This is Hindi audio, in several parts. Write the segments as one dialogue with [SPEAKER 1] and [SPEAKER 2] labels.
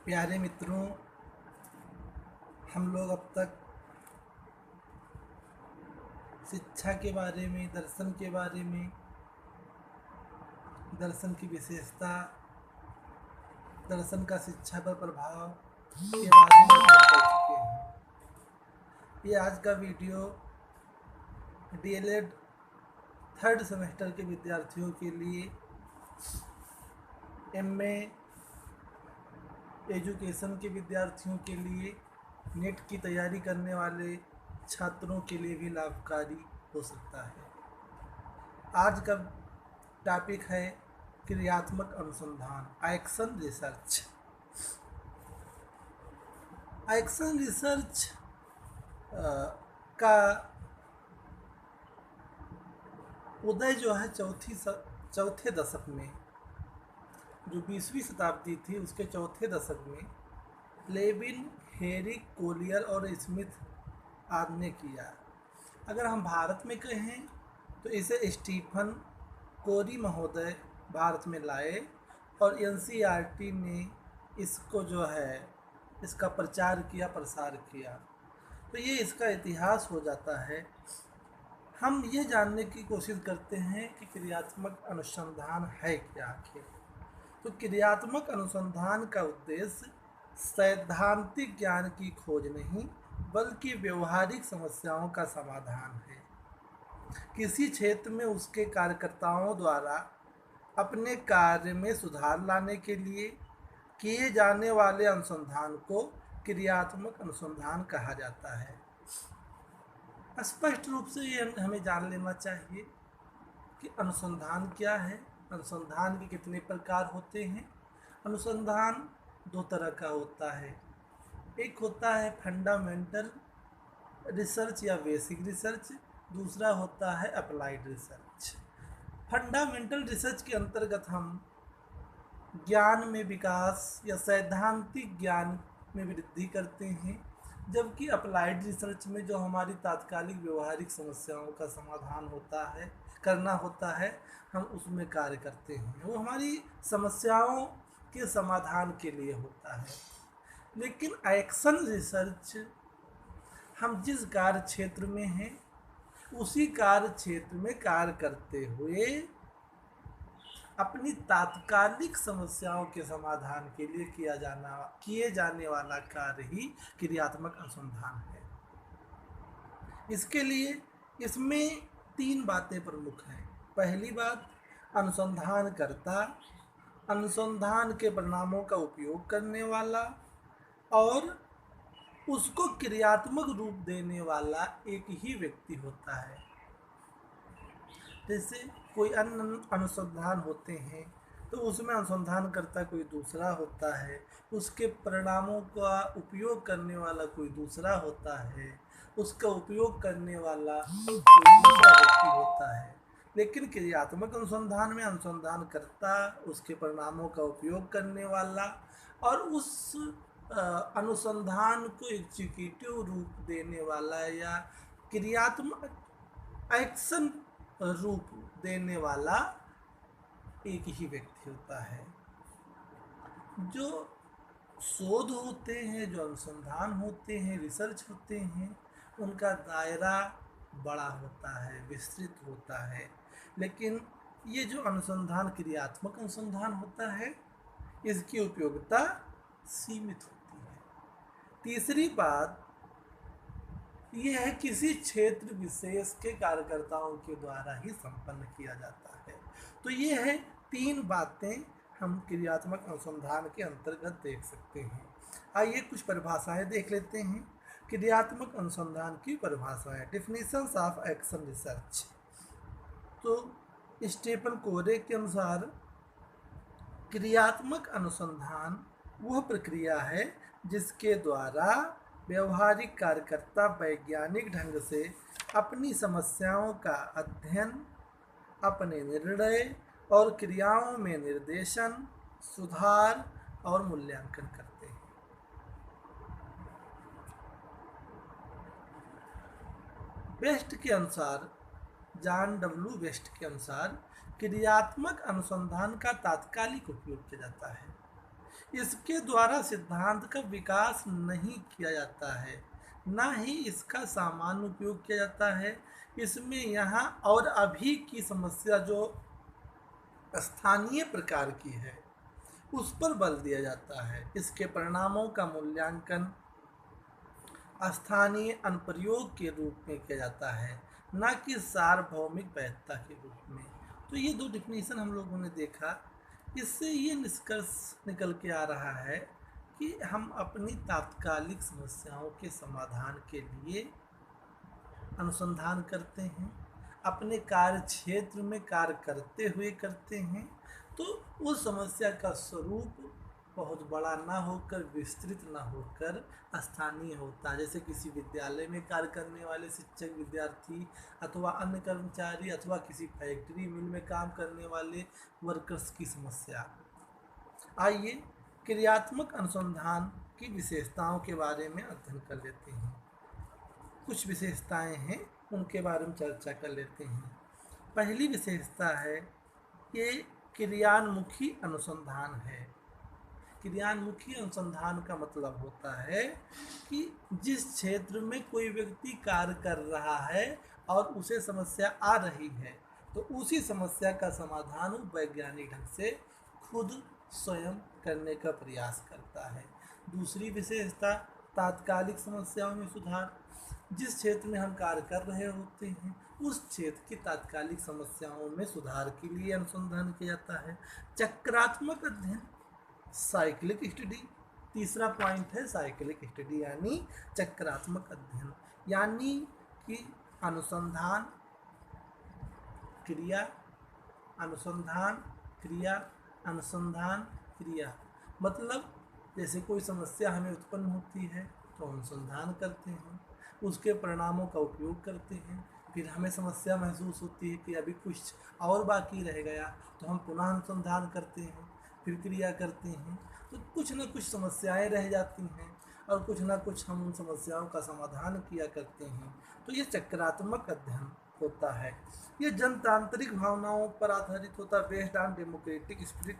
[SPEAKER 1] प्यारे मित्रों, हम लोग अब तक शिक्षा के बारे में, दर्शन के बारे में, दर्शन की विशेषता, दर्शन का शिक्षा पर प्रभाव के बारे में अध्ययन कर चुके हैं। ये आज का वीडियो डीएलएड थर्ड सेमेस्टर के विद्यार्थियों के लिए, एमए एजुकेशन के विद्यार्थियों के लिए, नेट की तैयारी करने वाले छात्रों के लिए भी लाभकारी हो सकता है। आज का टॉपिक है क्रियात्मक अनुसंधान, एक्शन रिसर्च। एक्शन रिसर्च का उदय जो है चौथे दशक में, जो 20वीं शताब्दी थी उसके चौथे दशक में लेविन, हेरिक, कोलियर और स्मिथ आदि ने किया। अगर हम भारत में कहें तो इसे स्टीफन कोरी महोदय भारत में लाए और एनसीईआरटी ने इसको जो है इसका प्रचार किया, प्रसार किया। तो ये इसका इतिहास हो जाता है। हम ये जानने की कोशिश करते हैं कि क्रियात्मक अनुसंधान है क्या आखिर। तो क्रियात्मक अनुसंधान का उद्देश्य सैद्धांतिक ज्ञान की खोज नहीं बल्कि व्यवहारिक समस्याओं का समाधान है। किसी क्षेत्र में उसके कार्यकर्ताओं द्वारा अपने कार्य में सुधार लाने के लिए किए जाने वाले अनुसंधान को क्रियात्मक अनुसंधान कहा जाता है। स्पष्ट रूप से ये हमें जान लेना चाहिए कि अनुसंधान क्या है, अनुसंधान के कितने प्रकार होते हैं। अनुसंधान दो तरह का होता है। एक होता है फंडामेंटल रिसर्च या बेसिक रिसर्च, दूसरा होता है अप्लाइड रिसर्च। फंडामेंटल रिसर्च के अंतर्गत हम ज्ञान में विकास या सैद्धांतिक ज्ञान में वृद्धि करते हैं, जबकि अप्लाइड रिसर्च में जो हमारी तात्कालिक व्यवहारिक समस्याओं का समाधान करना होता है, हम उसमें कार्य करते हैं। वो हमारी समस्याओं के समाधान के लिए होता है। लेकिन एक्शन रिसर्च, हम जिस कार्य क्षेत्र में हैं उसी कार्य क्षेत्र में कार्य करते हुए अपनी तात्कालिक समस्याओं के समाधान के लिए किए जाने वाला कार्य ही क्रियात्मक अनुसंधान है। इसके लिए इसमें 3 बातें प्रमुख हैं। पहली बात, अनुसंधानकर्ता, अनुसंधान के परिणामों का उपयोग करने वाला और उसको क्रियात्मक रूप देने वाला एक ही व्यक्ति होता है। जैसे कोई अन्य अनुसंधान होते हैं तो उसमें अनुसंधानकर्ता कोई दूसरा होता है, उसके परिणामों का उपयोग करने वाला कोई दूसरा होता है, उसका उपयोग करने वाला कोई दूसरा व्यक्ति होता है। लेकिन क्रियात्मक अनुसंधान में अनुसंधानकर्ता, उसके परिणामों का उपयोग करने वाला और उस अनुसंधान को एग्जीक्यूटिव रूप देने वाला या क्रियात्मक एक्शन रूप देने वाला एक ही व्यक्ति होता है। जो शोध होते हैं, जो अनुसंधान होते हैं, रिसर्च होते हैं, उनका दायरा बड़ा होता है, विस्तृत होता है। लेकिन ये जो अनुसंधान क्रियात्मक अनुसंधान होता है, इसकी उपयोगिता सीमित होती है। तीसरी बात यह है किसी क्षेत्र विशेष के कार्यकर्ताओं के द्वारा ही संपन्न किया जाता है। तो ये है 3 बातें हम क्रियात्मक अनुसंधान के अंतर्गत देख सकते हैं। आइए कुछ परिभाषाएं देख लेते हैं। क्रियात्मक अनुसंधान की परिभाषाएं, डेफिनेशंस ऑफ एक्शन रिसर्च। तो स्टीफन कोरे के अनुसार क्रियात्मक अनुसंधान वह प्रक्रिया है जिसके द्वारा व्यवहारिक कार्यकर्ता वैज्ञानिक ढंग से अपनी समस्याओं का अध्ययन, अपने निर्णय और क्रियाओं में निर्देशन, सुधार और मूल्यांकन करते हैं। वेस्ट के अनुसार, जॉन डब्ल्यू वेस्ट के अनुसार, क्रियात्मक अनुसंधान का तात्कालिक उपयोग किया जाता है। इसके द्वारा सिद्धांत का विकास नहीं किया जाता है, ना ही इसका सामान्य उपयोग किया जाता है। इसमें यहाँ और अभी की समस्या जो स्थानीय प्रकार की है उस पर बल दिया जाता है। इसके परिणामों का मूल्यांकन स्थानीय अनुप्रयोग के रूप में किया जाता है, न कि सार्वभौमिक वैधता के रूप में। तो ये दो डिफिनीशन हम लोगों ने देखा। इससे ये निष्कर्ष निकल के आ रहा है कि हम अपनी तात्कालिक समस्याओं के समाधान के लिए अनुसंधान करते हैं, अपने कार्य क्षेत्र में कार्य करते हुए करते हैं, तो उस समस्या का स्वरूप बहुत बड़ा ना होकर, विस्तृत ना होकर स्थानीय होता है। जैसे किसी विद्यालय में कार्य करने वाले शिक्षक, विद्यार्थी अथवा अन्य कर्मचारी अथवा किसी फैक्ट्री मिल में काम करने वाले वर्कर्स की समस्या। आइए क्रियात्मक अनुसंधान की विशेषताओं के बारे में अध्ययन कर लेते हैं। कुछ विशेषताएं हैं, उनके बारे में चर्चा कर लेते हैं। पहली विशेषता है ये क्रियान्मुखी अनुसंधान है। क्रियान्मुखी अनुसंधान का मतलब होता है कि जिस क्षेत्र में कोई व्यक्ति कार्य कर रहा है और उसे समस्या आ रही है, तो उसी समस्या का समाधान वो वैज्ञानिक ढंग से खुद स्वयं करने का प्रयास करता है। दूसरी विशेषता तात्कालिक समस्याओं में सुधार। जिस क्षेत्र में हम कार्य कर रहे होते हैं उस क्षेत्र की तात्कालिक समस्याओं में सुधार के लिए अनुसंधान किया जाता है। चक्रात्मक अध्ययन, साइक्लिक स्टडी। तीसरा पॉइंट है साइक्लिक स्टडी यानी चक्रात्मक अध्ययन, यानी कि अनुसंधान क्रिया, अनुसंधान क्रिया, अनुसंधान क्रिया। मतलब जैसे कोई समस्या हमें उत्पन्न होती है तो अनुसंधान करते हैं, उसके परिणामों का उपयोग करते हैं, फिर हमें समस्या महसूस होती है कि अभी कुछ और बाकी रह गया तो हम पुनः अनुसंधान करते हैं, फिर क्रिया करते हैं, तो कुछ न कुछ समस्याएं रह जाती हैं और कुछ न कुछ हम उन समस्याओं का समाधान किया करते हैं। तो ये चक्रात्मक अध्ययन होता है। ये जनतांत्रिक भावनाओं पर आधारित होता है, बेस्ड ऑन डेमोक्रेटिक स्पिरिट।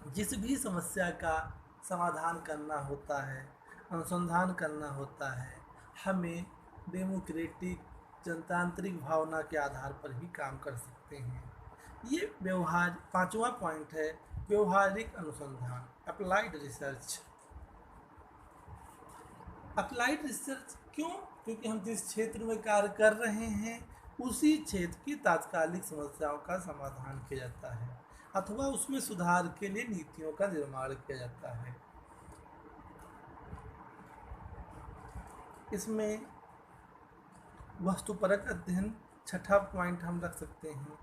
[SPEAKER 1] जिस भी समस्या का समाधान करना होता है, अनुसंधान करना होता है, हमें डेमोक्रेटिक जनतांत्रिक भावना के आधार पर ही काम कर सकते हैं। ये व्यवहार, पांचवा पॉइंट है व्यवहारिक अनुसंधान, अप्लाइड रिसर्च। अप्लाइड रिसर्च क्यों? क्योंकि हम जिस क्षेत्र में कार्य कर रहे हैं उसी क्षेत्र की तात्कालिक समस्याओं का समाधान किया जाता है अथवा उसमें सुधार के लिए नीतियों का निर्माण किया जाता है। इसमें वस्तुपरक अध्ययन छठा पॉइंट हम रख सकते हैं।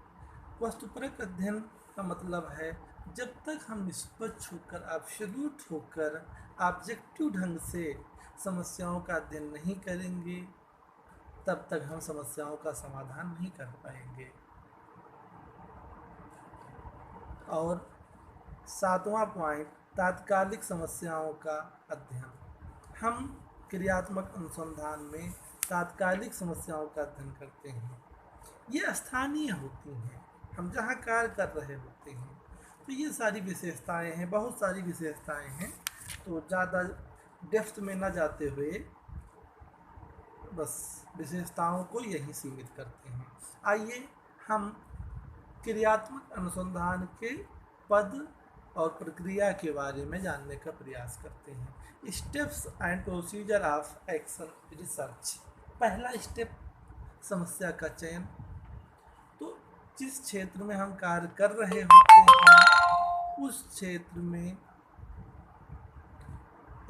[SPEAKER 1] वस्तुपरक अध्ययन का मतलब है जब तक हम निष्पक्ष होकर, एब्सोल्यूट होकर, ऑब्जेक्टिव ढंग से समस्याओं का अध्ययन नहीं करेंगे तब तक हम समस्याओं का समाधान नहीं कर पाएंगे। और सातवां पॉइंट तात्कालिक समस्याओं का अध्ययन। हम क्रियात्मक अनुसंधान में तात्कालिक समस्याओं का अध्ययन करते हैं। ये स्थानीय होती हैं, हम जहाँ कार्य कर रहे होते हैं। तो ये सारी विशेषताएं हैं, बहुत सारी विशेषताएं हैं। तो ज़्यादा डेप्थ में न जाते हुए बस विशेषताओं को यही सीमित करते हैं। आइए हम क्रियात्मक अनुसंधान के पद और प्रक्रिया के बारे में जानने का प्रयास करते हैं। Steps and procedure of action research. पहला स्टेप समस्या का चयन। तो जिस क्षेत्र में हम कार्य कर रहे होते हैं उस क्षेत्र में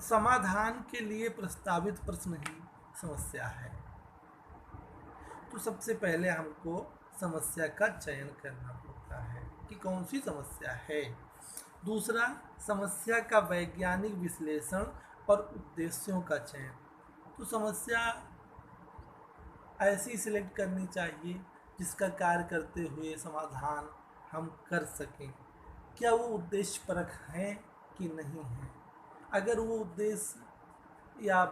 [SPEAKER 1] समाधान के लिए प्रस्तावित प्रश्न ही समस्या है। तो सबसे पहले हमको समस्या का चयन करना होता है कि कौन सी समस्या है। दूसरा, समस्या का वैज्ञानिक विश्लेषण और उद्देश्यों का चयन। तो समस्या ऐसी सिलेक्ट करनी चाहिए जिसका कार्य करते हुए समाधान हम कर सकें। क्या वो उद्देश्यपरक है कि नहीं है? अगर वो उद्देश्य या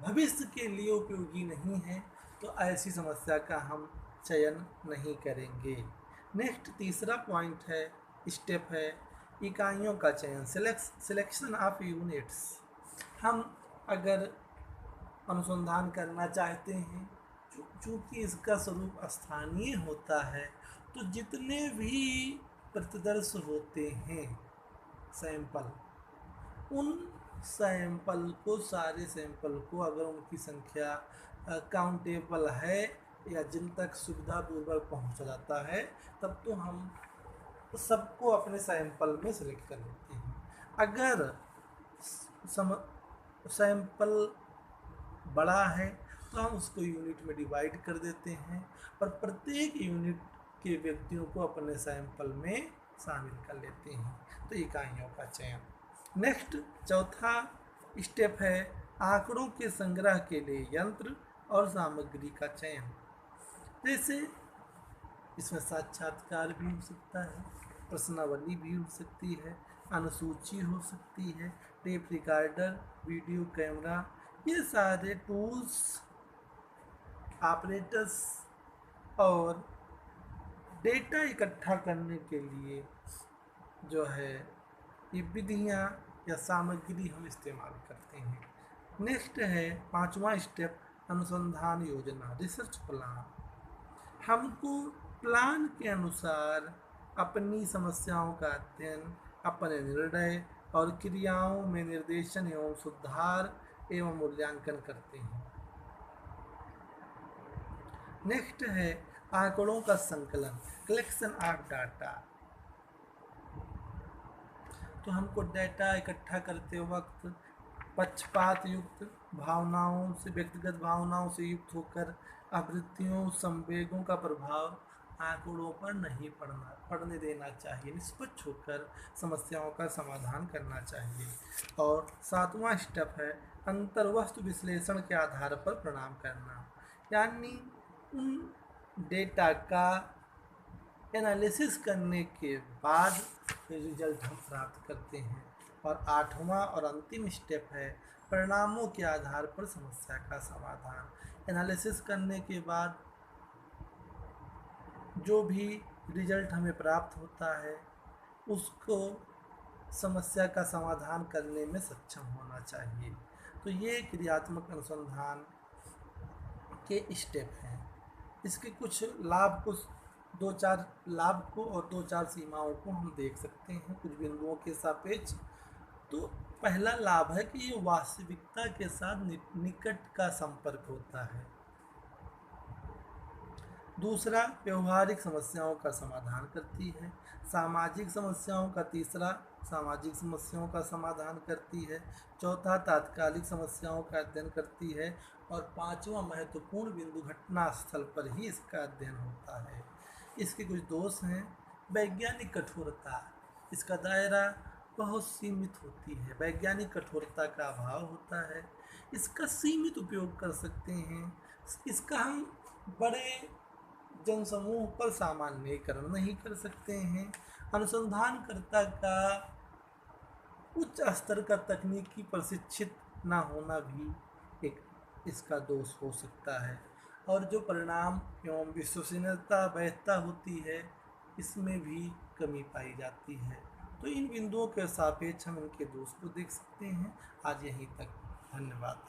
[SPEAKER 1] भविष्य के लिए उपयोगी नहीं है तो ऐसी समस्या का हम चयन नहीं करेंगे। नेक्स्ट तीसरा पॉइंट है स्टेप है इकाइयों का चयन, सिलेक्शन ऑफ यूनिट्स। हम अगर अनुसंधान करना चाहते हैं, चूँकि इसका स्वरूप स्थानीय होता है, तो जितने भी प्रतिदर्श होते हैं सैंपल, उन सैंपल को, सारे सैंपल को अगर उनकी संख्या काउंटेबल है या जिन तक सुविधापूर्वक पहुंच जाता है, तब तो हम सबको अपने सैंपल में सिलेक्ट कर लेते हैं। अगर सैंपल बड़ा है तो हम उसको यूनिट में डिवाइड कर देते हैं और प्रत्येक यूनिट के व्यक्तियों को अपने सैंपल में शामिल कर लेते हैं। तो इकाइयों का चयन। नेक्स्ट चौथा स्टेप है आंकड़ों के संग्रह के लिए यंत्र और सामग्री का चयन। जैसे इसमें साक्षात्कार भी हो सकता है, प्रश्नावली भी हो सकती है, अनुसूची हो सकती है, टेप रिकॉर्डर, वीडियो कैमरा, ये सारे टूल्स, ऑपरेटर्स और डेटा इकट्ठा करने के लिए जो है ये विधियाँ या सामग्री हम इस्तेमाल करते हैं। नेक्स्ट है पांचवा स्टेप अनुसंधान योजना, रिसर्च प्लान। हमको प्लान के अनुसार अपनी समस्याओं का अध्ययन, अपने निर्णय और क्रियाओं में निर्देशन एवं सुधार एवं मूल्यांकन करते हैं। नेक्स्ट है आंकड़ों का संकलन, कलेक्शन ऑफ डाटा। तो हमको डाटा इकट्ठा करते वक्त पक्षपात युक्त भावनाओं से, व्यक्तिगत भावनाओं से युक्त होकर आवृत्तियों, संवेगों का प्रभाव आंकड़ों पर नहीं पड़ने देना चाहिए। निष्पक्ष होकर समस्याओं का समाधान करना चाहिए। और सातवां स्टेप है अंतर्वस्तु विश्लेषण के आधार पर परिणाम करना, यानी उन डेटा का एनालिसिस करने के बाद रिजल्ट हम प्राप्त करते हैं। और आठवां और अंतिम स्टेप है परिणामों के आधार पर समस्या का समाधान। एनालिसिस करने के बाद जो भी रिजल्ट हमें प्राप्त होता है उसको समस्या का समाधान करने में सक्षम होना चाहिए। तो ये क्रियात्मक अनुसंधान के स्टेप हैं। इसके कुछ लाभ, कुछ दो चार लाभ को और दो चार सीमाओं को हम देख सकते हैं कुछ बिंदुओं के सापेक्ष। तो पहला लाभ है कि ये वास्तविकता के साथ निकट का संपर्क होता है। दूसरा, व्यवहारिक समस्याओं का समाधान करती है। सामाजिक समस्याओं का तीसरा, सामाजिक समस्याओं का समाधान करती है। चौथा, तात्कालिक समस्याओं का अध्ययन करती है। और पांचवा महत्वपूर्ण बिंदु, घटना स्थल पर ही इसका अध्ययन होता है। इसके कुछ दोष हैं। वैज्ञानिक कठोरता, इसका दायरा बहुत सीमित होती है, वैज्ञानिक कठोरता का अभाव होता है। इसका सीमित उपयोग कर सकते हैं। इसका हम बड़े जनसमूह पर सामान्यीकरण नहीं कर सकते हैं। अनुसंधानकर्ता का उच्च स्तर का तकनीकी प्रशिक्षित ना होना भी एक इसका दोष हो सकता है। और जो परिणाम एवं विश्वसनीयता, वैधता होती है, इसमें भी कमी पाई जाती है। तो इन बिंदुओं के सापेक्ष हम इनके दोष को देख सकते हैं। आज यहीं तक, धन्यवाद।